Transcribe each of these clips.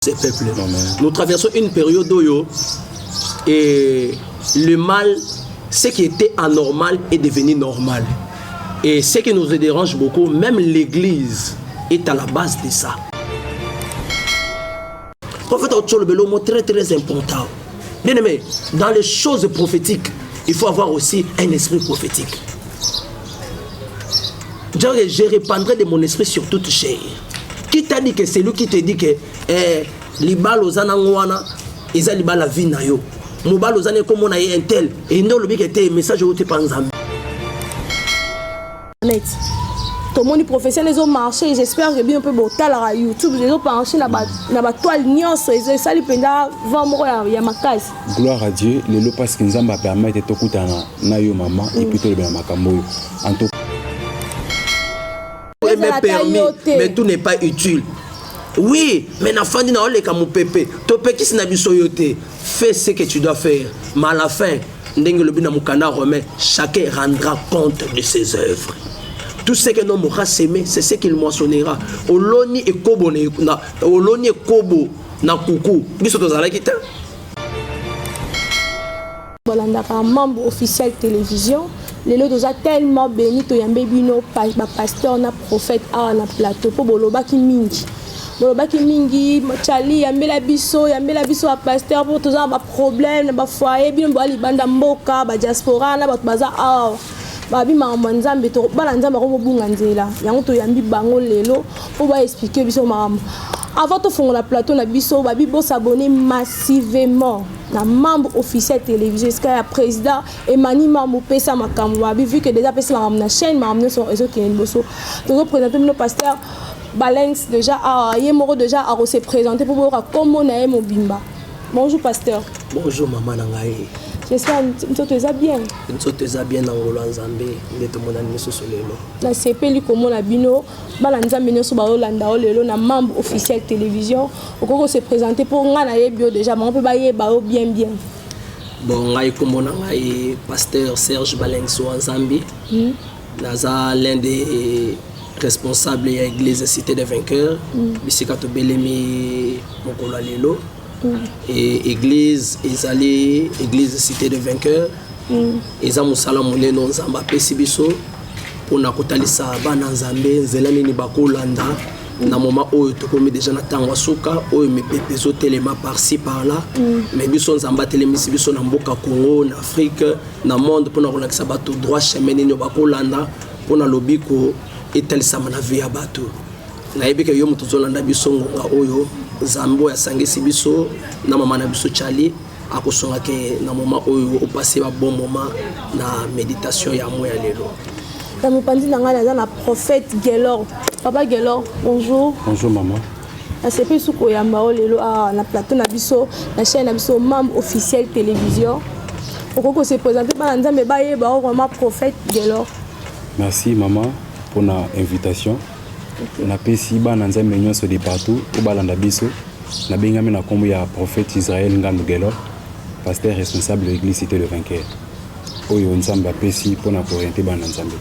ces peuples. Nous traversons une période où et le mal, ce qui était anormal est devenu normal. Et ce qui nous dérange beaucoup, même l'Église est à la base de ça. Prophète Otso le mot très très important. Bien aimé, dans les choses prophétiques, il faut avoir aussi un esprit prophétique. Je répandrai de mon esprit sur toute chair. Qui t'a dit que c'est lui qui te dit que libal ozana ngwana eza libala vie na yo mobal ozana comme on a un tel et non le bi que te message au te panzam net tout le monde professionnel les ont marché j'espère que bien un peu botal à YouTube les ont penché na ba toile nyonso et ça li penda va moko ya makasi. Gloire à Dieu les lo parce que nzamba permet de tokutana na yo maman et puis to le bien makambo yo en tout permis mais tout n'est pas utile. Oui, mais na fin na ole kamu pepe. To peki sina biso yote. Fais ce que tu dois faire. Mais à la fin, ndenge le bina mukana romain, chacun rendra compte de ses œuvres. Tout ce que l'homme aura sémé, c'est ce qu'il moissonnera. Oloni et kobo na oloni et kobo na kuku. Biso tozala kita. Bolanda ka membre officiel télévision. Les lots sont tellement bénis to yambe bino pasteur na prophète à na plateau pour boloba ki mingi. Boloba ki mingi chali yambe la biso a pasteur pour tous ba problème ba foyer bino ba libanda mboka ba diaspora na ba baza a ba bi ma nzambe to bala nzambe ko bunga nzela yango to yambi bango lelo pour ba expliquer biso mam. Avant de faire la plateau na biso ba bi bo s'abonner massivement na membre officiel télévision jusqu'à président Emmanuel Mamou pesa makambo ba vu que déjà pesa na chaîne mamne son réseau qui est bosso to représenter nos pasteurs Balance déjà a yemoro déjà a se présenter pour voir comment on a mobimba. Bonjour pasteur. Bonjour maman nangaye. J'espère que tu es bien. Tu es bien dans le Zambé, il est mon ami sur le lot. La CP comme on a bino, balanzambe no so ba Holanda lelo na membre officiel télévision, on se présenter pour ngana bio déjà, mais on peut ba bien bien. Bon, ngai comme on a pasteur Serge Balenso en Zambie. Naza l'un des responsables de l'église Cité des Vainqueurs, Bisikato Belemi Mokolo Lelo. Et église ezali église Cité des Vainqueurs eza musala munene nzamba pesi biso pona kotalisa bana nzambe nzela nini bakolanda na moment oyo tokomi déjà na tango suka oyo mepepe zo telema par-ci par-là mais biso nzamba telemisi biso na mboka Congo na Afrique na monde pona kolakisa bato droit chemin nini bakolanda pona lobiko etalisama na vie ya bato na yebika yo mutu zolanda biso ngonga oyo Zambo ya sangesi biso na mama na biso chali akosonga ke na moment oyo o passer un bon moment na méditation ya moya lelo. Na mopandi na ngana na prophète Gelor. Papa Gelor, bonjour. Bonjour maman. Na CP suko ya mbao lelo na plateau na biso na chaîne na biso membre officiel télévision. Okoko se présenter ba nzambe ba ye ba vraiment prophète Gelor. Merci maman pour l'invitation. On a pesi bana nzambe nyonso de partout au balanda biso na bengami na kombo ya prophète Israël Ngandu Gelor pasteur responsable de l'église Cité de Vainqueurs oyo nzambe apesi pona orienter bana nzambe.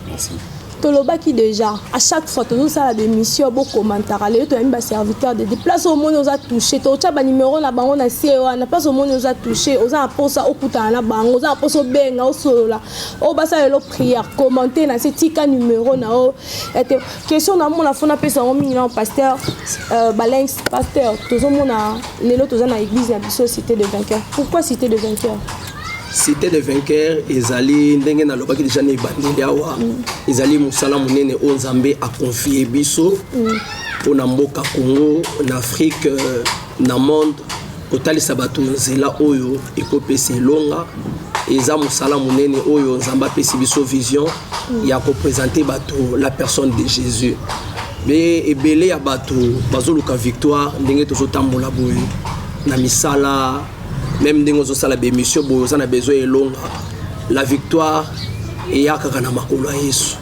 Merci. Tolobaki déjà à chaque fois toujours ça la démission beau commentaire les to yamba serviteur de place au monde nous a touché to cha ba numéro na bango na CEO na place au monde nous a touché oza pour ça okuta na bango oza pour so benga o solola o basa le prière commenter na ce tika numéro na o question na mon la fona pesa o mingi na pasteur Balance pasteur toujours mon na lelo toza na église ya biso Cité de Vainqueurs. Pourquoi Cité de Vainqueurs? Cité des Vainqueurs ezali ndenge na lobaki déjà ne bandeli awa ezali musala munene o nzambe a confier biso pona mboka Congo na Afrique na monde kotalisa bato nzela oyo ekopesa elonga eza musala munene oyo nzambe apesi biso vision ya ko présenter bato la personne de Jésus mais ebele ya bato bazoluka victoire ndenge tozotambola boye na misala même ndenge ozosala bémission boye oza na besoin elonga la victoire eyakaka na makolo ya Yesu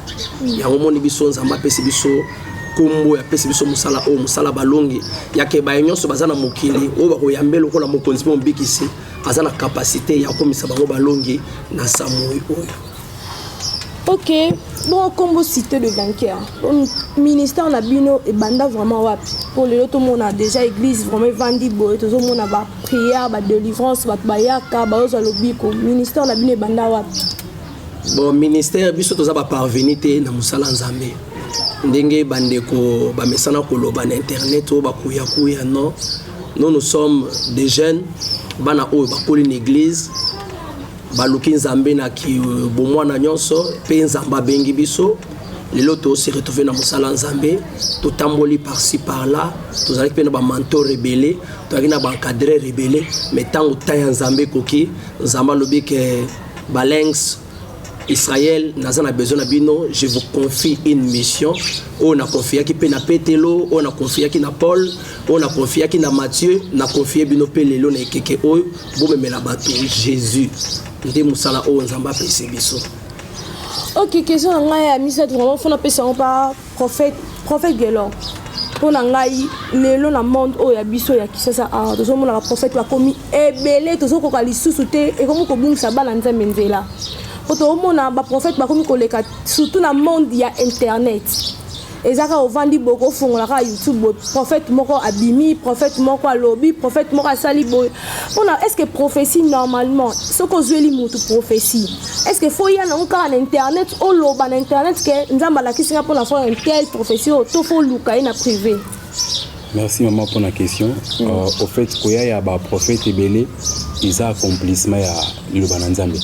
yango moni biso nzambe apesi biso kombo apesi biso musala oyo musala balongi yake baye nyonso baza na mokili oyo bakoyambela lokola mokonzi mpo mbikisi aza na kapasité ya komisa bango balongi na samoi oyo. Ok, bon, comme vous citez le vainqueur, le ministère Nabino et Banda vraiment wap. Pour le tout le monde a déjà église vraiment vendu, tout le monde a prière, délivrance, bayaka, bazalobiko. Ministère Nabino et Banda wap. Bon, ministère biso toza ba parvenir te na musala nzambe. Ndenge bandeko ba mesana koloba na internet o ba kuya non. Nous sommes des jeunes bana o ba koli l'église. Baluki nzambe na ki bomwana nyonso pe nzamba bengi biso lelo to se retrouver na musala nzambe to tamboli par-ci par-là to zali pe na ba mentor rebelle to na ba encadrer rebelle mais tant taya nzambe koki nzamba lobi ke balengs Israël naza na besoin na bino je vous confie une mission on a confié ki pe na Petelo on a confié ki na Paul on a confié ki na Matthieu na confié bino pe lelo na keke oyo bo memela bato Jésus. Ok, question on a mis ça vraiment faut appeler ça par prophète Gelor. Pour nangai lelo na monde o ya biso ya kisasa a tozo mona prophète wa komi ebele tozo ko kalisusu te e comme ko bungisa bana nzambe nzela. Poto mona ba prophète ba komi koleka surtout na monde ya internet. Ezaka ovandi boko fongola ka YouTube prophète moko abimi prophète moko alobi prophète moko asali boy. Est-ce que prophétie normalement ce que zweli mutu prophétie est-ce que faut y aller encore en internet ou loba na internet que nzamba la kisinga pour la faire une telle prophétie au tofo luka na privé. Merci maman pour la question. Au fait koya ya ba prophète ebele isa accomplissement ya loba na nzambe.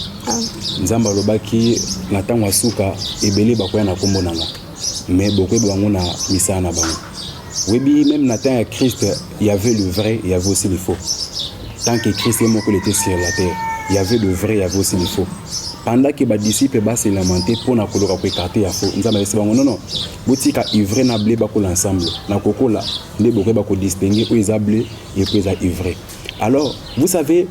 Nzamba lobaki na tango suka ebele bakoya na kombo nanga. Mais beaucoup de gens ont mis na bango. Oui, même dans le Christ, il y avait le vrai, il y avait aussi le faux. Tant que Christ était sur la terre, il y avait le vrai, il y avait aussi le faux. Pendant que les disciples se lamentaient pour na kolora ko écarter ya faux, nous avons dit non, botika ivre na blé bako l'ensemble. Na kokola, les beaucoup bako distinguer où ils a blé et où ils a ivre. Alors, vous savez,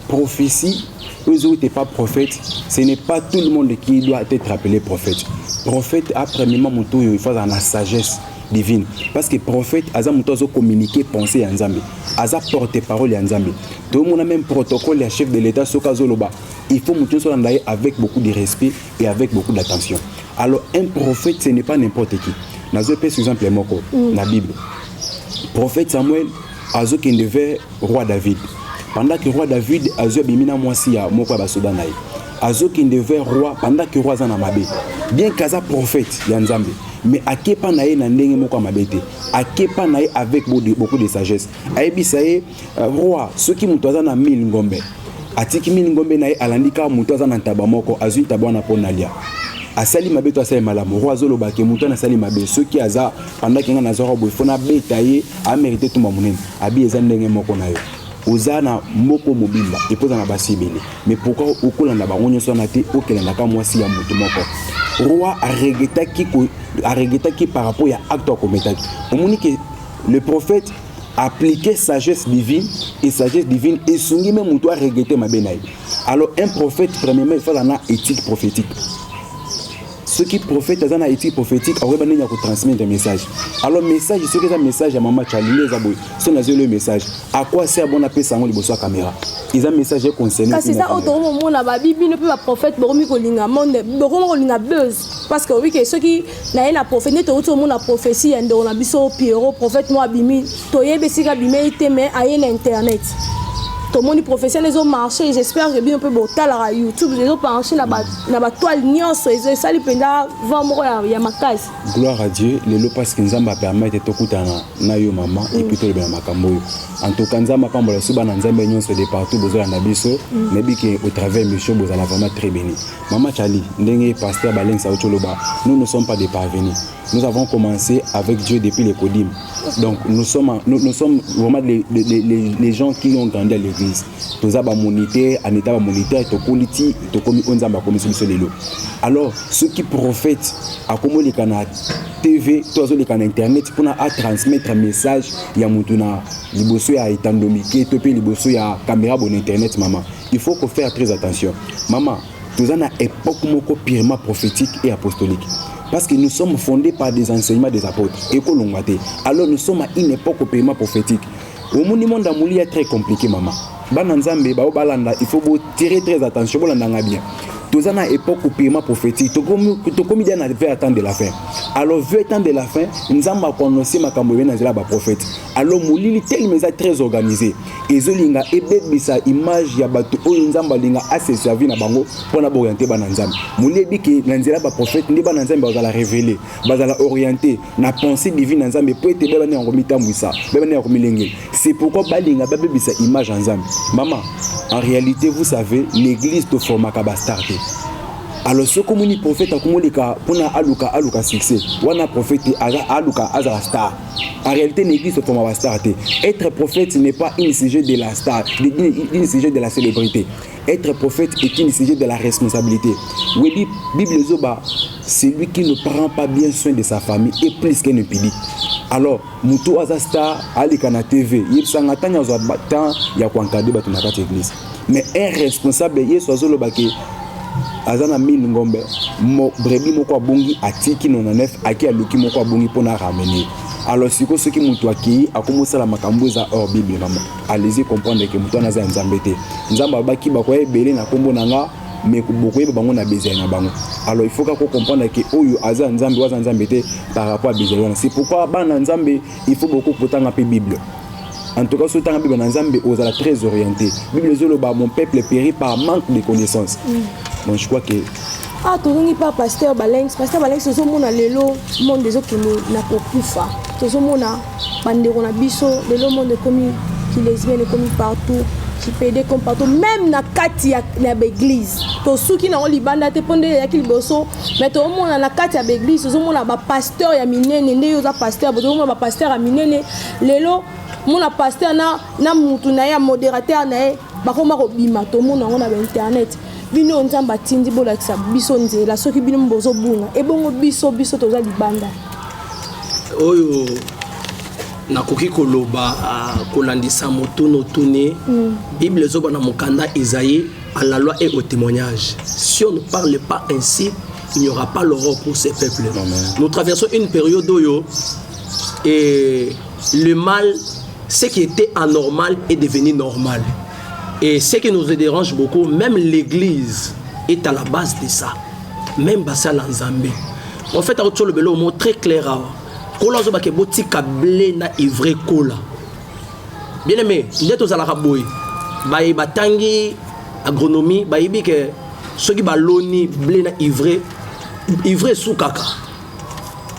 prophétie, eux n'étaient pas prophètes, ce n'est pas tout le monde qui doit être appelé prophète. Prophète, après premièrement, il faut avoir la sagesse divine. Parce que prophète, il faut communiquer, penser à Nzambe. Il faut porter parole à Nzambe. Tout le monde a même protocole, le chef de l'État, il faut que avec beaucoup de respect et avec beaucoup d'attention. Alors, un prophète, ce n'est pas n'importe qui. Dans un par exemple, la Bible. Prophète Samuel, il devait roi David. Pendant que roi David a eu bimina mwasi ya moko ba soda naï. Azo qui devait roi pendant que roi zana mabe. Bien kaza prophète ya Nzambe, mais akepa naï na ndenge moko mabete. Akepa naï avec beaucoup de sagesse. Ayebi saye roi ceux qui mutoza na 1000 ngombe. Atiki 1000 ngombe naï alandika mutoza na ntaba moko azui tabwa na ponalia. Asali mabe to asali malamu roi zoloba ke muto na sali mabe ceux qui aza pendant que ngana zoro boy fona betaye a mérité tout mamunene. Abi eza ndenge moko na yo. Ozana moko mobimba epoza na basibele mais pourquoi okolanda bangonyo sona te okelanda ka mwasi ya mutu moko roi a regretaki par rapport à acte kometaki omoni que le prophète appliquait sagesse divine et sagesse divine et sungi même mutu a regretter mabenaï. Alors un prophète premièrement il faut avoir éthique prophétique. Ceux qui prophètent dans une éthique prophétique, ils vont transmettre un message. Alors, message, ce qui est un message à Maman Charlie, les abonnés, c'est le message. À quoi sert bon appeler ça, on le la caméra. Ils ont un message concerné. C'est ça, au moment où la Bible ne peut pas prophète, parce que oui, ceux qui n'ont pas prophète, tout le monde a prophétie, on a vu Pierrot, prophète, moi, Bimi, Toye, Bessiga, Bimi, mais à Internet. Tout le monde professionnel, ils ont marché. J'espère que bien on peut botter la YouTube. Ils ont marché dans la toile nyonso. Ils ont sali penda vraiment ya makasi. Gloire à Dieu. Le parce que Nzamba permet de tokutana na yo maman et puis to le makambo. En tout cas Nzamba kambo la suba na Nzamba nyonso de partout besoin na biso. Nebi que au travers mission vous allez vraiment très béni. Maman Charlie, ndenge pasteur Baleng Saocholoba. Nous ne sommes pas des parvenus. Nous avons commencé avec Dieu depuis les Kodim. Donc nous sommes vraiment les gens qui ont grandi à l'église. Tous les monitaires, en état monitaire, tokoliti, tokomi onzamba comme sur le lot. Alors ceux qui prophètent à comment les canaux TV, tous les canaux internet pour transmettre un message, il y a mutuna liboso ya etandomike, topé liboso ya caméra bon internet maman. Il faut qu'on fasse très attention. Maman, tous en a époque moko purement prophétique et apostolique. Parce que nous sommes fondés par des enseignements des apôtres. Alors nous sommes à une époque au paiement prophétique. Au monde d'amouli est très compliqué, maman. Il faut tirer très attention. tous à époque au paiement prophétique to comme il veut attendre la fin alors veut attendre la fin nous avons connu ma camboyenne na ba prophète alors molili tellement très organisé ezolinga ebebisa image ya bato oyo nzamba linga assez servi na bango pour na orienter bana nzambe molebi ke na nzela ba prophète ndi bana nzambe bazala révéler bazala orienter na pensée divine nzambe pour être bana ngo mitambwisa bana ngo milengeli c'est pourquoi balinga babebisa image nzambe maman en réalité vous savez l'église de formaka bastarde alors ce comme ni prophète akumolika pona aluka succès wana prophète aluka azara star en réalité l'église de formaka bastarde être prophète n'est pas une sujet de la star une sujet de la célébrité être prophète est une sujet de la responsabilité oui bible zoba celui qui ne prend pas bien soin de sa famille est plus qu'un impidi alors mutu aza star alika na TV yebsanga tanya zo batan ya kwankade batu na kati église mais un responsable yeso azolobaki azana mille ngombe mo brebi moko abongi atiki 99 aki aluki moko abongi pona ramener alors siko ce qui mutu aki akomosala makambo za hors bible maman allez-y comprendre que mutu anaza nzambete nzamba baki bakoye belé na kombo nanga mais beaucoup de bango na besoin na bango alors il faut qu'on comprendre que oyo aza nzambe waza nzambete par rapport à besoin c'est pourquoi bana nzambe il faut beaucoup potanga pe bible en tout cas ce temps bible nzambe ozala très orienté bible zoloba mon peuple périt par manque de connaissances donc je crois que ah tozongi pas pasteur Balengs ozo mona lelo monde des autres na kokufa tozo mona bandeko na biso lelo monde comme qui lesbienne comme partout qui pédé comme partout même na kati ya l'église to suki na libanda te ponde ya kilboso mais to mona na kati ya l'église tozo mona ba pasteur ya minene nde yo za pasteur bozo mona ba pasteur ya minene lelo mona pasteur na mutu na ya modérateur na e bakoma ko bima to mona ngona ba internet bino nzamba tindi bolakisa biso nzela soki bino mbozo bunga ebongo biso toza libanda oyo nakoki koloba kolandisa motono tune bible zoba na mokanda Isaïe à la loi et au témoignage si on ne parle pas ainsi il n'y aura pas l'aurore pour ces peuples. Nous traversons une période oyo et le mal ce qui était anormal est devenu normal. Et ce qui nous dérange beaucoup, même l'église est à la base de ça. Même Bassa Lanzambe. En fait, on a le mot très clair. Kola zo bake boti kablé na ivre kola. Bien aimé, ndeto za la kaboy. Bayi batangi agronomie, bayi bi ke ceux qui baloni blé na ivre sous kaka.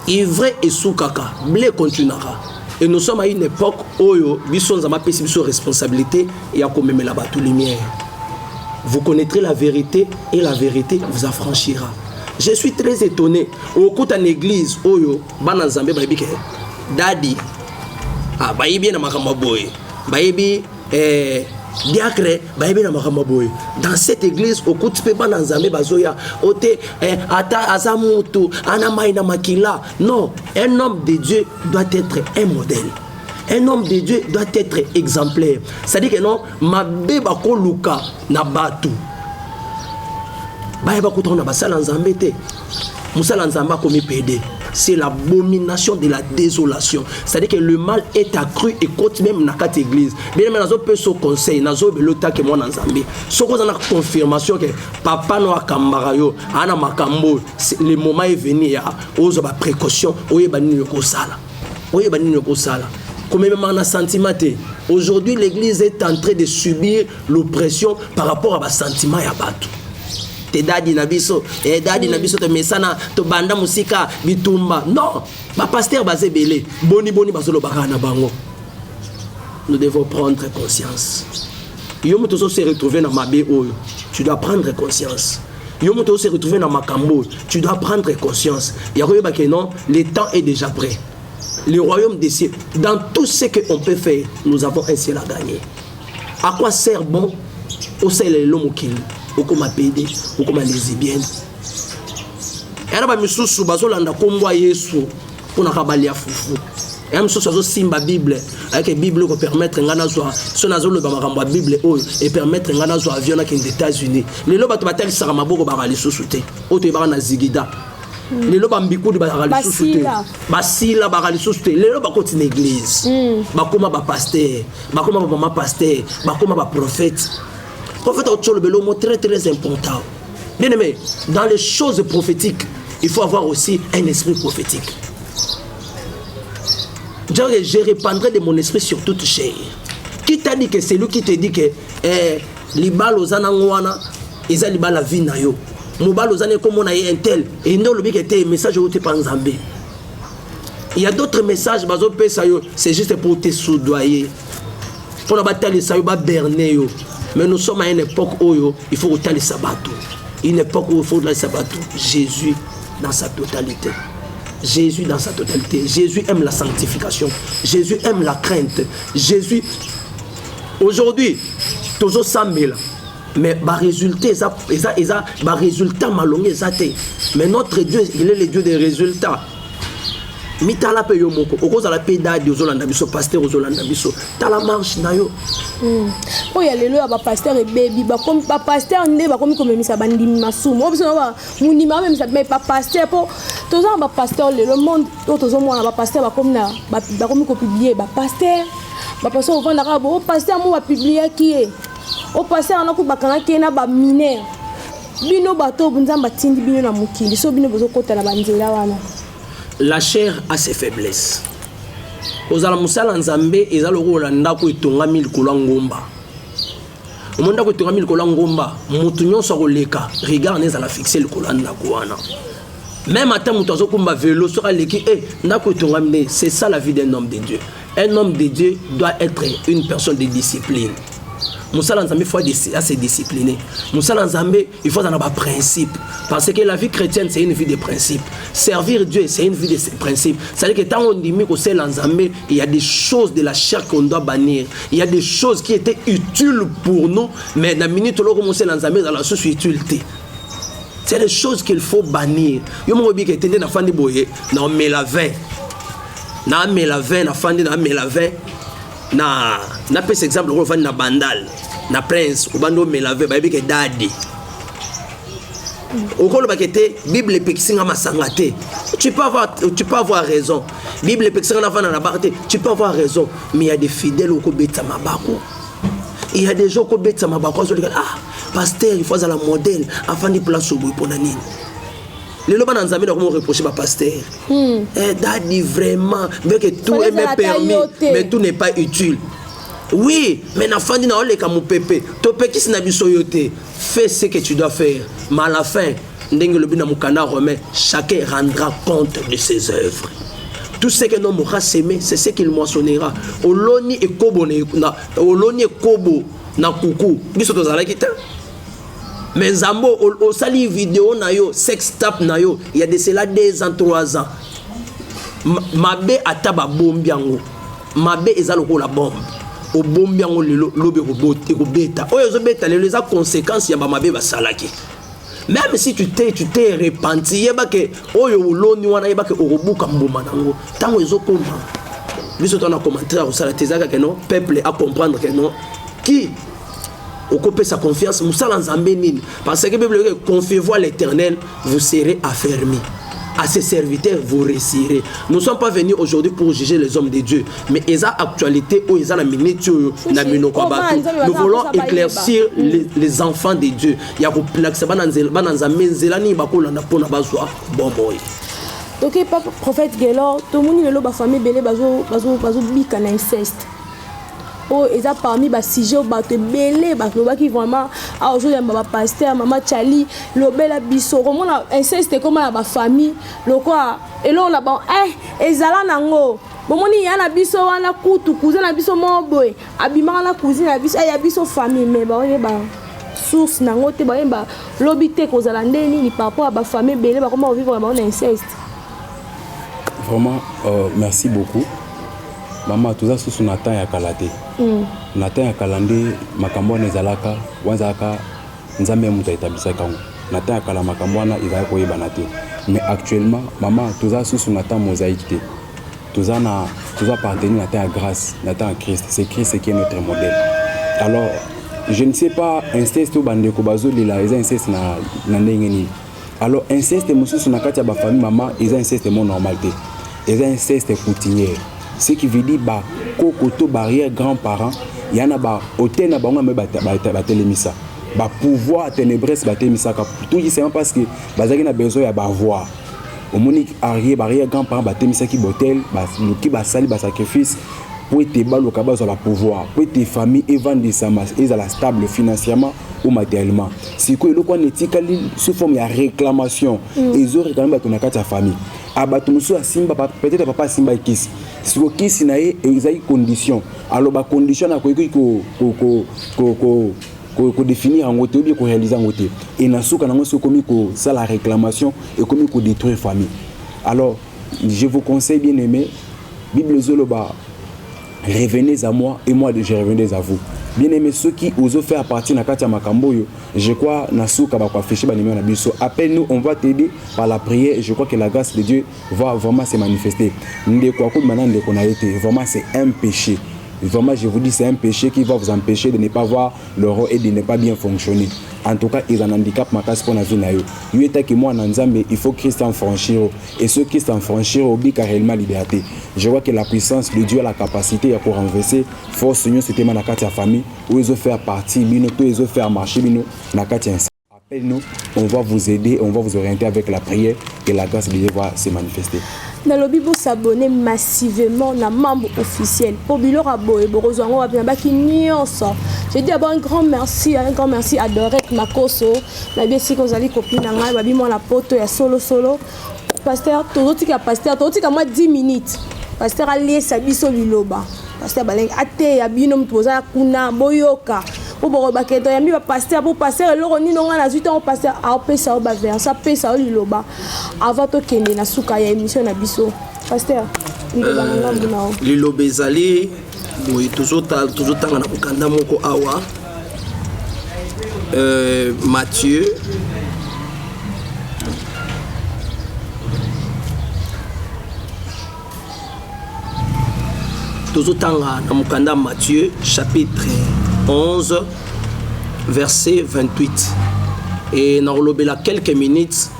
Ivre et sous kaka. Blé continuera. Et nous sommes à une époque où nous sommes en responsabilité et à commettre la lumière. Vous connaîtrez la vérité et la vérité vous affranchira. Je suis très étonné. Au cours d'une église, où Bananzambe Baïbi Dadi, Baïbi na Makamaboy, Baïbi diacre, Baïbi na Makamaboy. Dans cette église, au cours de Bananzambe Bazoya, Ote, Ata Azamutu, Anamaïna Makila. Non, un homme de Dieu doit être un modèle. Un homme de Dieu doit être exemplaire. C'est-à-dire que non, ma beba ko luka na batu. Baïba ko tona basala nzambe te. Musala nzamba komi pédé. C'est l'abomination de la désolation. C'est-à-dire que le mal est accru et continue même dans cette église. Bien mais nazo peut so conseil, nazo belota que moi nzambe. Soko za na confirmation que papa no akambara yo, ana makambo, le moment est venu ya ozo ba précaution, oyeba nini ko sala. Oyeba nini ko sala. Comme même on a sentiment. Aujourd'hui l'église est en train de subir l'oppression par rapport à ba sentiment ya bato. Te dadi na biso te mesana to banda musika bitumba non ba pasteur bazé belé boni bazolo bakana bango. Nous devons prendre conscience. Yo moto se retrouver dans mabe oyo tu dois prendre conscience. Yo moto se retrouver dans makambo tu dois prendre conscience. Ya koyeba que non le temps est déjà prêt. Le royaume des cieux dans tout ce que on peut faire nous avons un ciel à gagner. À quoi sert bon au ciel l'homme qui ou comme pédé ou comme lesbienne era ba misusu bazolanda kombo Yesu pour na kabalia fufu et misusu azo simba bible avec bible ko permettre ngana zwa so nazo le ba makambo bible et permettre ngana zwa avion na aux États-Unis lelo bato batel sara maboko ba lisusu te oto ba na zigida lelo ba mbikudi ba lisusu te basila ba lisusu te lelo ba continue église ba koma ba pasteur ba koma ba mama pasteur ba koma ba prophète. Prophète a le mot très très important. Bien aimé, dans les choses prophétiques, il faut avoir aussi un esprit prophétique. Je répandrai de mon esprit sur toute chair. Qui t'a dit que c'est lui qui te dit que libal ozana ngwana eza libal la vie na yo. Mobal ozana comme on a un tel et non le que tes messages au te panzambé. Il y a d'autres messages bazo pesa yo, c'est juste pour te soudoyer. Pour la bataille ça yo ba berner yo. Mais nous sommes à une époque où il faut autant les sabbats. Une époque où il faut les sabbats. Jésus dans sa totalité. Jésus dans sa totalité. Jésus aime la sanctification. Jésus aime la crainte. Jésus, aujourd'hui, toujours 100 000. Mais le résultat, résultat malongé, mais notre Dieu, il est le Dieu des résultats. Mitala pe yo moko okoza la pe da de ozolanda biso pasteur ozolanda biso tala marche na yo o ya lelo ba pasteur e baby ba comme ba pasteur nde ba komi komemisa bandimi masumu o biso ba munima même ça mais pas pasteur po toza ba pasteur le monde tozo mona ba pasteur ba komi na ba komi ko publier ba pasteur o vanda ka bo pasteur mo ba publier qui est o pasteur na ko bakanga ki na ba mineur bino bato bunzamba tindi bino na mukili so bino bozo kota na banzela wana. La chair a ses faiblesses. Ozala musala nzambe ezalo ko landa ko itongami likolo ngomba. Omonda ko itongami likolo ngomba, mutu nyonso ko leka, regard nezala fixer likolo na ko wana. Même ata mutu azokumba vélo so aleki ndako itongami, c'est ça la vie d'un homme de Dieu. Un homme de Dieu doit être une personne de discipline. Moussala Nzambe, il faut se discipliner. Moussala Nzambe, il faut avoir un principe. Parce que la vie chrétienne, c'est une vie de principes. Servir Dieu, c'est une vie de principes. C'est-à-dire que tant on dit que c'est l'Nzambe, il y a des choses de la chair qu'on doit bannir. Il y a des choses qui étaient utiles pour nous, mais dans la minute où on sait l'Nzambe, dans la sous-utilité. C'est des choses qu'il faut bannir. Yo mo bi que tende na fandi boye, na melave. Na melave, na fandi na melave. Na pes exemple on va na bandal na prince ou bando melave ba bi ke dadi o ko lo ba kete bible pekisinga masangate tu peux avoir raison bible pekisinga na vana na barté tu peux avoir raison mais il y a des fidèles ko betsa mabako il y a des gens ko betsa mabako so ah pasteur il faut à la modèle afin de place au bout pour nani les lois dans Nzambe doivent reprocher ma pasteur. Dadi vraiment, mais que tout est permis, mais tout n'est pas utile. Oui, mais na fin dina ole kamu pepe. To pe kisi na biso yote. Fais ce que tu dois faire. Mais à la fin, ndenge le bina mukanda romain, chacun rendra compte de ses œuvres. Tout ce que l'homme aura sémé, c'est ce qu'il moissonnera. Oloni et kobo na kuku. Biso to zala kita. Mais Zambo, au sali vidéo na yo, sex tap na yo, il y a de cela 2 ans, 3 ans. Mabe ataba bombiango. Mabe ezalo ko la bombe. Au bombiango lobe ko beta. O yo beta les conséquences ya mabe ba salaki. Même si tu t'es repenti, yeba ke oyo loni wana yeba ke orobuka mboma nango. Tango ezo koma. Biso tona commentaire au sala tezaka ke non, peuple à comprendre que non. Qui occupez sa confiance, parce que la Bible dit confiez-vous à l'Éternel, vous serez affermis. À ses serviteurs, vous réussirez. Nous ne sommes pas venus aujourd'hui pour juger les hommes de Dieu, mais ils ont actualité ou ils ont la minute. Nous voulons éclaircir les enfants de Dieu. Il y a donc prophète Gelor, tout le monde est là, la famille belé bazo bika na inceste. Oh, ils ont parmi les sujets qui belé qui vraiment ah aujourd'hui ma pasteur maman Charlie le bel biso comment on inceste comme la famille le quoi et là on a bon ezala nango bomoni yana biso wana kutu cousin na biso mo boy abima na cousine na biso ya biso famille mais ba source nango te ba lobité kozala ndeni ni par rapport à ba famille belé ba comment vivre vraiment inceste. Vraiment merci beaucoup. Maman, tout ça sous Nathan ya kalate. Nathan ya kalande makambo nezalaka wanzaka nzambe muta etabisa kango. Nathan ya kala makambo wana izaya ko yeba naté. Mais actuellement, maman, tout ça sous Nathan mosaïque té. Tout ça appartenir Nathan à grâce, Nathan à Christ. C'est Christ qui est notre modèle. Alors, je ne sais pas inceste ou bande ko bazoli la inceste na ndengeni. Alors inceste musu na kati ya ba famille maman, ils inceste mon normalité. Ils inceste coutumier. Ce qui veut dire que koto barrière grands-parents, il y en a ba hôtel na bango me ba telemisa. ba pouvoir ténébreux batemisaka tout c'est parce que bazaki na besoin ya ba voir au monique arrière grand-parent batemisaki botel qui basali ba sacrifice pour te baloka bazo la pouvoir pour te famille et vendre des samas et la stable financièrement ou matériellement c'est que le quoi netikali sous forme ya réclamation ils ont réclamé bato na kati ya famille abato musu asimba peut-être papa simba kisi siko kisi na ye ezai condition alors ba condition na ko définir en côté ou bien ko réaliser en côté et na suka na ngoso komi ko ça la réclamation et komi ko détruire famille alors je vous conseille bien aimé Bible zoloba revenez à moi et moi je revenez à vous bien aimé ceux qui osent faire partie na kati ya makambo yo je crois na suka ba kwa ficher ba numéro na biso appelle-nous on va t'aider par la prière et je crois que la grâce de Dieu va vraiment se manifester ndeko ko maintenant ndeko na été vraiment c'est un péché. Vraiment, je vous dis, c'est un péché qui va vous empêcher de ne pas voir l'euro et de ne pas bien fonctionner. En tout cas, ils ont un handicap makas pour la vie. Il est que moi, il faut Christ en franchir. Et ce Christ en franchir oublie réellement liberté. Je vois que la puissance de Dieu a la capacité pour renverser. Force Seigneur, c'était ma nakati famille où ils ont fait partie, ils ont fait marcher, nakati. Appelle-nous, on va vous aider, on va vous orienter avec la prière et la grâce de Dieu va se manifester. Dans le Bible, s'abonner massivement na membre officiel. Pour Bilo Rabo et Borozango, je dis d'abord un grand merci à Dorette Makoso. La bien si vous allez copine, babi moi la poto ya solo. Pasteur, tout qui a pasteur, tout qui a moi 10 minutes. Pasteur allé sabiso liloba. Pasteur baleng ate ya binom poza kuna boyoka. Pour baketo ya mi pasteur pour pasteur le roni non na zuta on pasteur a pesa ba versa pesa liloba. Avant to kende na suka ya émission na biso. Pasteur, liloba ezali boy toujours tanga na bukanda moko awa. Matthieu toujours tanga na mukanda Matthieu chapitre 11 verset 28 et na rolobela quelques minutes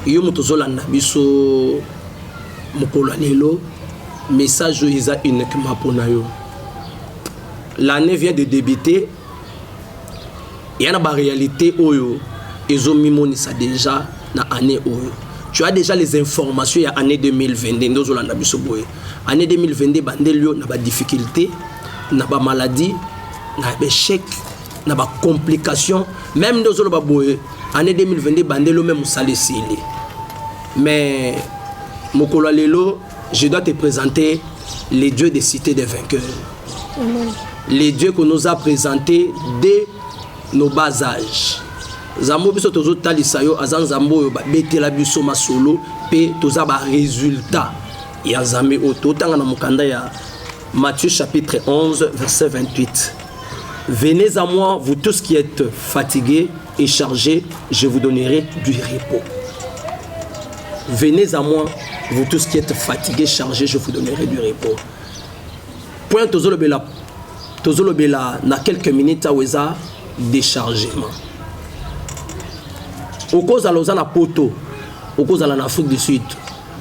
yo mutozolanda biso mokolo lelo message eza uniquement pour yo. L'année vient de débuter. Il y a une réalité oyo ezo mimonisa déjà na année oyo. Tu as déjà les informations ya année 2022 ndozolanda biso boye. Année 2022 bandelio na ba difficulté, na ba maladie, na ba échec, na ba complications, même ndozolo ba boye. Année 2022 bandelo même salesili. Mais mokolo lelo, je dois te présenter les dieux des cités des vainqueurs. Amen. Les dieux qu'on nous a présentés dès nos bas âges. Zambo biso tozo talisayo azan zambo yo ba betela biso masolo pe toza ba résultat ya zambe oto tanga na mukanda ya Matthieu chapitre 11 verset 28. Venez à moi vous tous qui êtes fatigués et chargés, je vous donnerai du repos. Venez à moi vous tous qui êtes fatigués, chargés, je vous donnerai du repos. Point tozolo bela na quelques minutes aweza déchargement. Au cause à l'ozana poto, au cause à l'Afrique du Sud,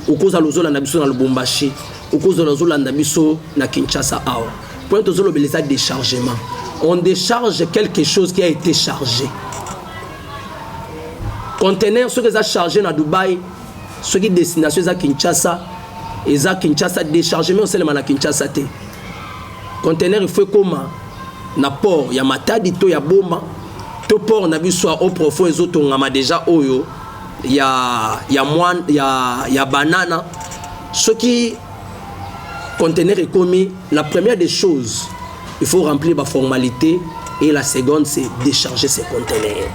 au cause à l'ozola nabiso na Lubumbashi, au cause à l'ozola nabiso na Kinshasa awa. Point tozolo bela déchargement. On décharge quelque chose qui a été chargé. Conteneur ce qui est chargé na Dubaï, ce qui destination à Kinshasa, et à Kinshasa déchargement seulement na Kinshasa te. Conteneur il faut comment na port ya matadi to ya boma to port na biso au profond ezoto ngama déjà oyo ya moine ya banana ce qui conteneur est commis la première des choses il faut remplir la formalité et la seconde c'est décharger ces conteneurs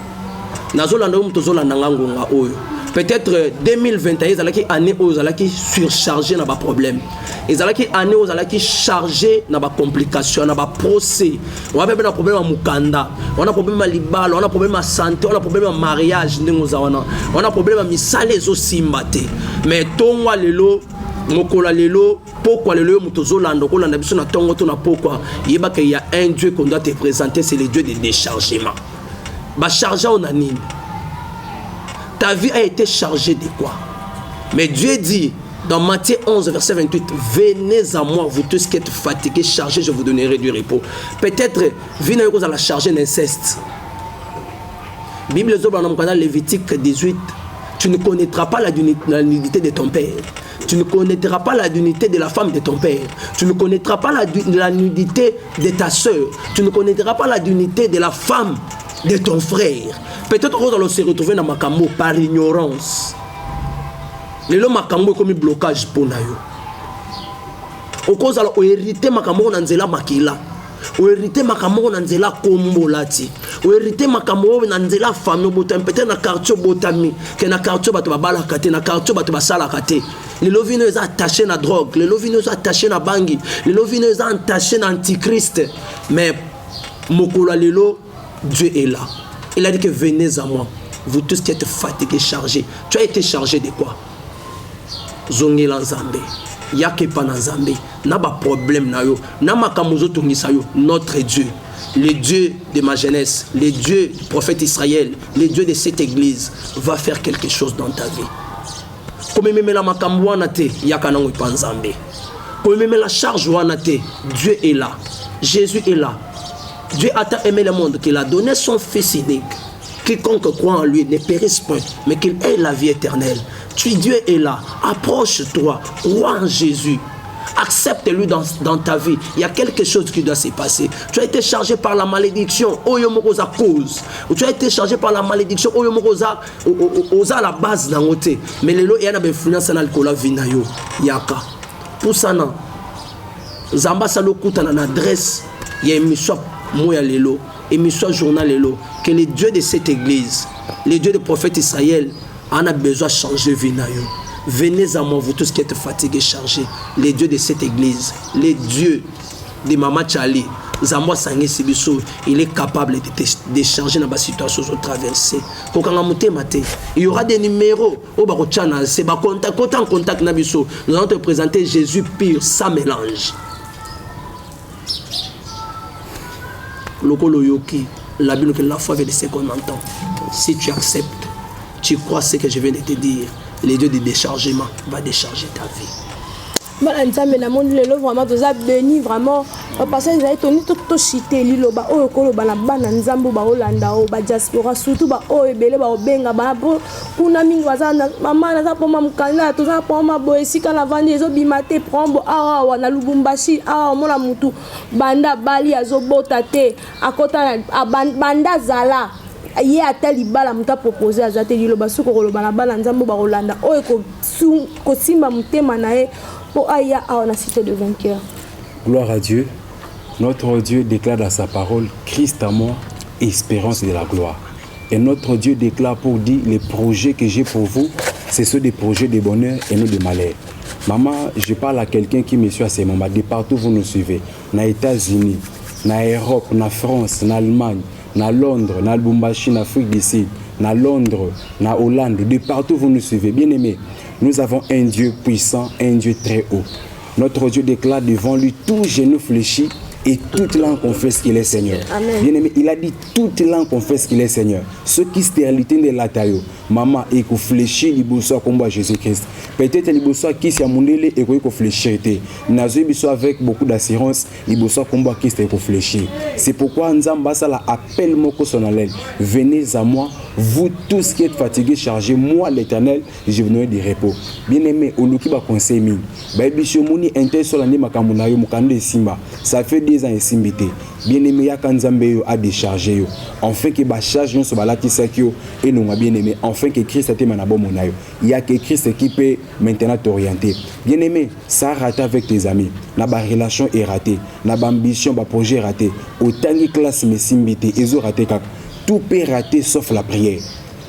nazolanda mutozolanda ngangonga oyo peut-être 2021 ezalaki année oyo ezalaki surchargé na ba problème ezalaki année oyo ezalaki chargé na ba complication na ba procès on a même un problème à mukanda on a problème à libala on a problème à santé on a problème à mariage ndingo zawana on a problème à misale zo simbate mais tongwa lelo mokola lelo pourquoi lelo mutozolanda kolanda biso na tongo to na pourquoi yeba que il y a un Dieu qu'on doit te présenter c'est le Dieu de déchargement ba charger on a nini. Ta vie a été chargée de quoi? Mais Dieu dit dans Matthieu 11, verset 28, venez à moi, vous tous qui êtes fatigués, chargés, je vous donnerai du repos. Peut-être, venez à la charger d'inceste. Bible dans Lévitique 18, tu ne connaîtras pas la nudité de ton père. Tu ne connaîtras pas la nudité de la femme de ton père. Tu ne connaîtras pas la nudité de ta soeur. Tu ne connaîtras pas la nudité de la femme de ton frère. Peut-être qu'on va se retrouver dans Makambo par ignorance. Le Makambo est comme un blocage pour nous. Au cause de l'hérité Makambo dans Nzela Makila. O hérité makambo na nzela kombolati o hérité makambo na nzela famille botam peut-être na quartier botami que na quartier bato babala kate na quartier bato basala kate les lovino est attaché na drogue les lovino est attaché na bangi les lovino est attaché na antichrist mais mokolo lelo Dieu est là. Il a dit que venez à moi vous tous qui êtes fatigués chargés. Tu as été chargé de quoi? Zongela Nzambe yake pa na Nzambe na ba problème na yo na makamuzo tongisa yo notre Dieu, le Dieu de ma jeunesse, le Dieu du prophète Israël, le Dieu de cette église va faire quelque chose dans ta vie. Comme même la makambo wana te yaka na pa Nzambe, comme même la charge wana te, Dieu est là, Jésus est là. Dieu a tant aimé le monde qu'il a donné son fils unique. Quiconque croit en lui ne périsse point, mais qu'il ait la vie éternelle. Dieu est là. Approche-toi. Crois en Jésus. Accepte-lui dans ta vie. Il y a quelque chose qui doit se passer. Tu as été chargé par la malédiction. Oyomokoza cause. Tu as été chargé par la malédiction. Oyomokoza oza la base d'un côté. Mais le lot il y a une influence dans le cola vinayo. Yaka. Pour ça non. Zamba salo kuta na adresse. Il y a une mission moya lelo. Émission journal lelo. Que les dieux de cette église, les dieux des prophètes Israël, en a besoin de changer vinayo. Venez à moi, vous tous qui êtes fatigués, chargés. Les dieux de cette église, les dieux de Mama Tchali, Zambo Sangé Sibiso, il est capable de changer dans la situation où traverser. Il y aura des numéros. C'est en contact. Nous allons te présenter Jésus pur, sans mélange. Lokolo Yoki, la Bible que la foi veut de ce qu'on entend. Si tu acceptes, tu crois ce que je viens de te dire, les dieux de déchargement va décharger ta vie. Nzambe na monde lelo vraiment toza béni vraiment parce que ils toni to cité liloba oyo koloba na bana nzambe ba olanda o ba diaspora surtout ba o ebele ba obenga ba kuna mingi wazana mama na za poma mukanda toza poma boesika na vandi ezo bimate prombo awa na Lubumbashi awa mona mutu banda bali azobota te akota banda zala ye ata libala muta proposer azate liloba suko koloba na bana nzambe ba olanda oyo ko simba mutema na ye. Gloire à Dieu. Notre Dieu déclare dans sa parole Christ à moi, espérance de la gloire. Et notre Dieu déclare pour dire les projets que j'ai pour vous, c'est ceux des projets de bonheur et non de malheur. Maman, je parle à quelqu'un qui me suit à ces moments. De partout vous nous suivez. Dans les États-Unis, dans l'Europe, dans la France, dans l'Allemagne, dans Londres, dans Lubumbashi, dans l'Afrique du Sud, dans Londres, dans Hollande, de partout vous nous suivez. Bien aimés, nous avons un Dieu puissant, un Dieu très haut. Notre Dieu déclare devant lui tout genou fléchi et toute langue confesse qu'il est Seigneur. Amen. Bien aimé, il a dit toute langue confesse qu'il est Seigneur. Ceux qui stérilité de la taille, maman et qu'on fléchit les bourgeois combat Jésus-Christ. Peut-être les bourgeois qui s'y amondé et qu'on fléchit. Nazou biso avec beaucoup d'assurance les bourgeois combat qui s'y fléchit. C'est pourquoi Nzamba sala appelle moko sonalel. Venez à moi, vous tous qui êtes fatigués, chargés, moi l'Éternel, je vous donnerai du repos. Bien aimé, oluki ba conseil mi. Ba biso moni inter sur l'année makamuna yo mukande simba. Ça fait 2 ans et simbité. Bien aimé ya kanzambe yo a déchargé yo. Enfin que ba charge non so balati sakio et non bien aimé. Enfin que Christ a été manabo monayo. Il y a que Christ qui peut maintenant t'orienter. Bien aimé, ça a raté avec tes amis. Na ba relation est ratée. Na ba ambition, ba projet raté. Autant que classe me simbité, ils ont raté kaka. Tout peut rater sauf la prière.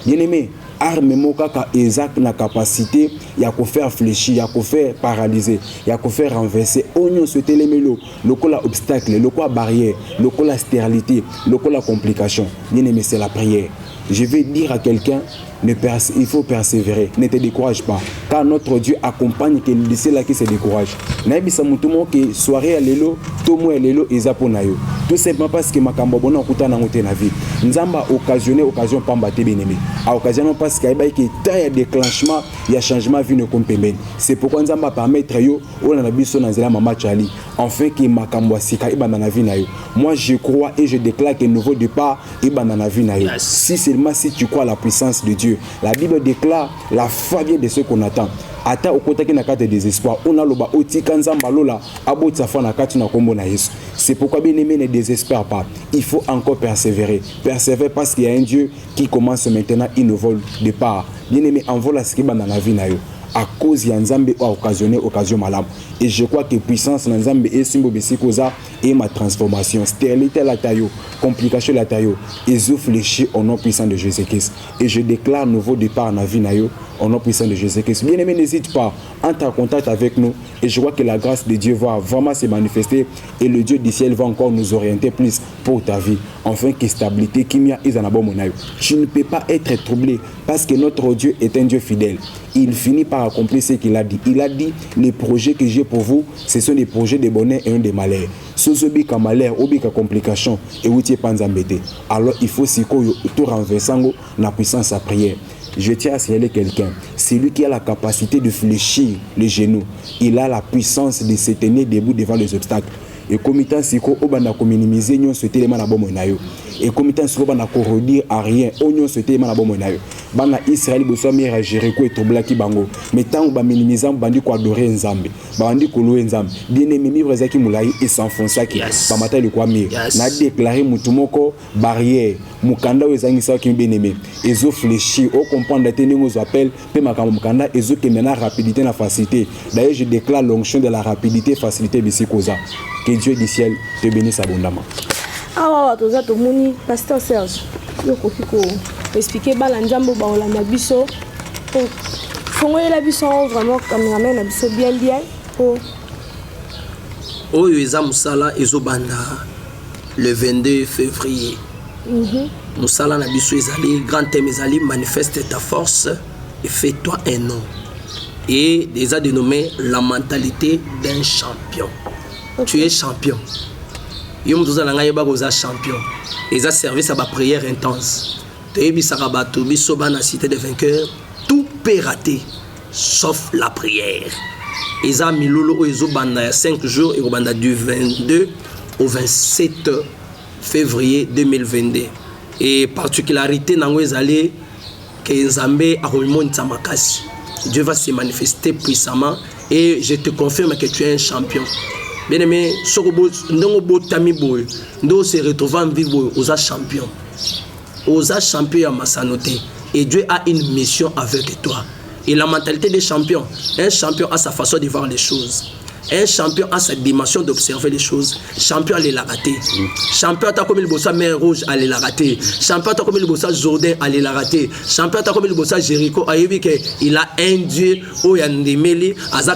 Bien aimé, arme mokaka exact na capacité, il y a qu'à faire fléchir, il y a qu'à faire paralyser, il y a qu'à faire renverser. Oignon se télémélo, le col à obstacle, le col à barrière, le col à stérilité, le col à complication. Bien aimé, c'est la prière. Je vais dire à quelqu'un, il faut persévérer. Ne te décourage pas. Car notre Dieu accompagne que le lycée là qui se décourage. Naibisa mutumo que soirée à l'élo, tomo à l'élo et zaponayo. Tout simplement parce que makambo bona okuta na ngote na vie. Nzamba occasionné occasion pamba te bien-aimé. À occasion parce qu'il y a des déclenchement, il y a changement vie ne compément. C'est pourquoi Nzamba permettre yo on a biso na zela mama chali. Enfin que makambo sika iba na vie na yo. Moi je crois et je déclare que nouveau départ iba na vie na yo. Si seulement si tu crois à la puissance de Dieu. La Bible déclare la foi vient de ce qu'on attend. Ata okotaki na kate désespoir on a loba otika nzamba lola abotsa fa na kati na kombo na Yesu. C'est pourquoi bien-aimé ne désespère pas. Il faut encore persévérer. Persévérer parce qu'il y a un Dieu qui commence maintenant une nouvelle départ. Bien-aimé envola ce qui ba na vie na yo. À cause ya nzambe a occasionné occasion malam. Et je crois que puissance na nzambe et simbo besikoza et ma transformation stérilité la tayo complication la tayo et zo fléchi au nom puissant de Jésus-Christ. Et je déclare nouveau départ na vie na yo au nom puissant de Jésus-Christ. Bien-aimé, n'hésite pas, entre en contact avec nous et je vois que la grâce de Dieu va vraiment se manifester et le Dieu du ciel va encore nous orienter plus pour ta vie. Enfin, que stabilité, kimia, tu ne peux pas être troublé parce que notre Dieu est un Dieu fidèle. Il finit par accomplir ce qu'il a dit. Il a dit, les projets que j'ai pour vous, ce sont des projets de bonheur et de malheur. Sozobi ka malheur, obi ka complication et outi panzambete. Alors il faut si tout renversant la puissance à prière. Je tiens à signaler quelqu'un. C'est lui qui a la capacité de fléchir les genoux. Il a la puissance de se tenir debout devant les obstacles. Et comme il si obana ko minimiser nyon ce élément na bomo na yo. Et comme il si obana ko redire à rien, onyon ce élément na bomo na yo. Bana Israël boso mira Jéricho et toblaki bango. Mais tant ba minimiser bandi ko adorer Nzambe. Bandi ko louer Nzambe. Bien-aimé mivre zaki moulai et s'enfoncer qui ba matai le kwa mir. Na déclarer mutumoko barrière. Mukanda wezangisa ki bien-aimé. Ezo fléchir au comprendre la tenir aux appels pe makambo mukanda ezo ke mena rapidité na facilité. D'ailleurs je déclare l'onction de la rapidité facilité bisikoza. Que Dieu du ciel te bénisse abondamment. Ah, toza to moni pasteur Serge. Yo kokiko expliquer bala nzambo ba olanda biso. Pour fongoye la biso vraiment comme ramène la biso bien pour oyo eza musala ezobanda le 22 février. Musala na biso ezali grand thème ezali manifeste ta force et fais-toi un nom. Et déjà dénommé la mentalité d'un champion. Tu es champion. Yom toza na ngai ba koza champion. Eza service à ba prière intense. Tebi sarabato biso ba na cité des vainqueurs, tout peut rater sauf la prière. Eza milolo ezo banda 5 jours et banda du 22 au 27 février 2022. Et particularité nango ezali que Nzambe a remonté sa makasi. Dieu va se manifester puissamment et je te confirme que tu es un champion. Bien aimé, ndongo tami boy, ndo se retrouve en vivre aux champions. Aux champions à Massanoté. Et Dieu a une mission avec toi. Et la mentalité des champions, un champion a sa façon de voir les choses. Un champion a sa dimension d'observer les choses. Champion allait la rater. Champion a comme le bossa mer rouge allait la rater. Champion a comme le bossa Jourdain allait la rater. Champion a comme le bossa Jéricho a vu qu'il a un Dieu où il y a des mêlés,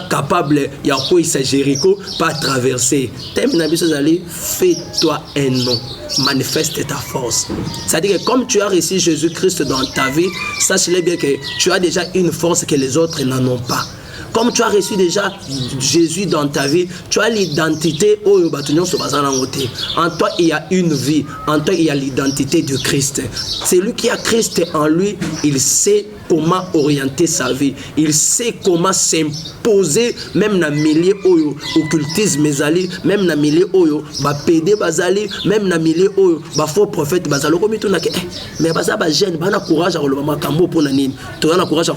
capable il y a quoi il s'est Jéricho pas traverser. Fais-toi un nom. Manifeste ta force. C'est-à-dire que comme tu as reçu Jésus-Christ dans ta vie, sache-le bien que tu as déjà une force que les autres n'en ont pas. Comme tu as reçu déjà Jésus dans ta vie, tu as l'identité. En toi, il y a une vie. En toi, il y a l'identité de Christ. Celui qui a Christ en lui, il sait comment orienter sa vie. Il sait comment s'imposer, même dans le milieu occultisme, même dans le milieu pédé, même dans le milieu faux prophète. Mais jeune, courage à pour nani. Tu as courage à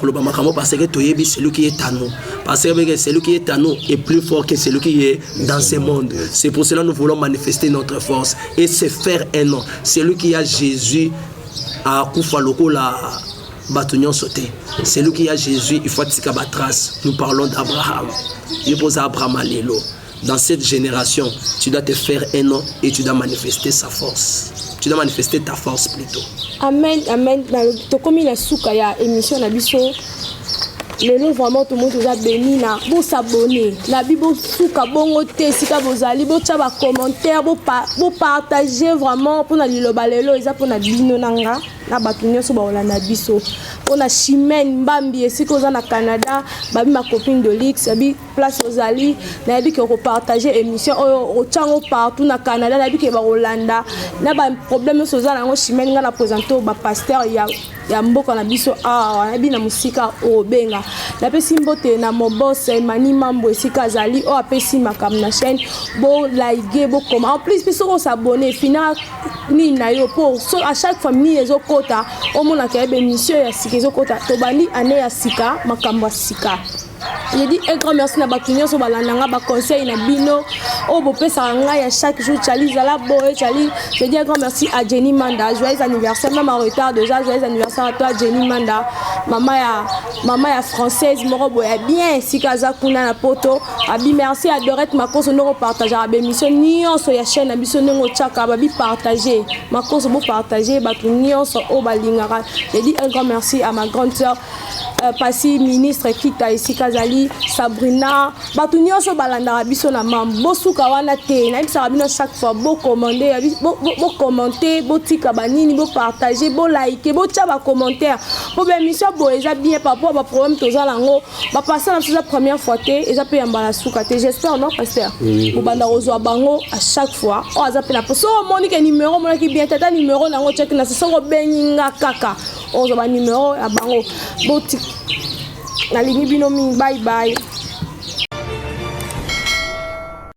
parce que tu es celui qui est à nous. Parce que celui qui est à nous est plus fort que celui qui est dans ce monde. C'est pour cela que nous voulons manifester notre force et se faire un nom. Celui qui a Jésus à Koufaloko la Batunion sauté. Celui qui a Jésus, il faut que la trace. Nous parlons d'Abraham. Il pose Abraham à l'élo. Dans cette génération, tu dois te faire un nom et tu dois manifester sa force. Tu dois manifester ta force plutôt. Amen, amen. Comme il a souka ya émission na biso. Lelo vraiment tout le monde a béni na bo s'abonner la Bible souka bongo te sika bozali bo tcha ba commentaire bo partager vraiment pour na liloba lelo eza pour na bino nanga na batunyo so ba olanda biso on a Chimène Mbambi et si qu'on a Canada babi ma copine de Lix babi place aux Ali na babi que repartager émission au chango partout na Canada na babi que ba Hollanda na ba problème sur ça na Chimène nga na présenter ba pasteur ya mboka na biso na bi na musika o benga na pesi mbote na mobos Mani Mambo esika zali o apesi makam na chaîne bo like bo comment en plus biso ko s'abonner fina ni na yo pour so à chaque famille ezo kota o mona ka be mission ya sika ezo kota to bali ane ya sika makambo sika. Il dit un grand merci na batunyo so balandanga ba conseil na bino o bo pesa nga ya chaque jour chali zala boy chali. Je dis un grand merci à Jenny Manda, joyeux anniversaire même en retard déjà, joyeux anniversaire à toi Jenny Manda, maman ya française moro boy bien sikaza kuna na poto abi merci à Dorette Makoso no partager ba émission nyonso ya chaîne na biso ngo chaka ba bi partager Makoso bo partager batunyo so o balingara. Je dis un grand merci à ma grande sœur Passy ministre Kita ici Kazali Sabrina batunyo so balanda biso na mambo suka wana te na bisa bino chaque fois bo commander bo commenter bo tika banini bo partager bo liker bo tia ba commentaire bo émission bo eza bien par rapport ba problème toza lango ba passer na la première fois te eza pe yambala suka te j'espère non pasteur bo banda rozwa bango à chaque fois o aza pe na so monique numéro mona ki bien tata numéro nango check na so ko beninga kaka o zo ba numéro ya bango bo na lingi bino mingi bye bye.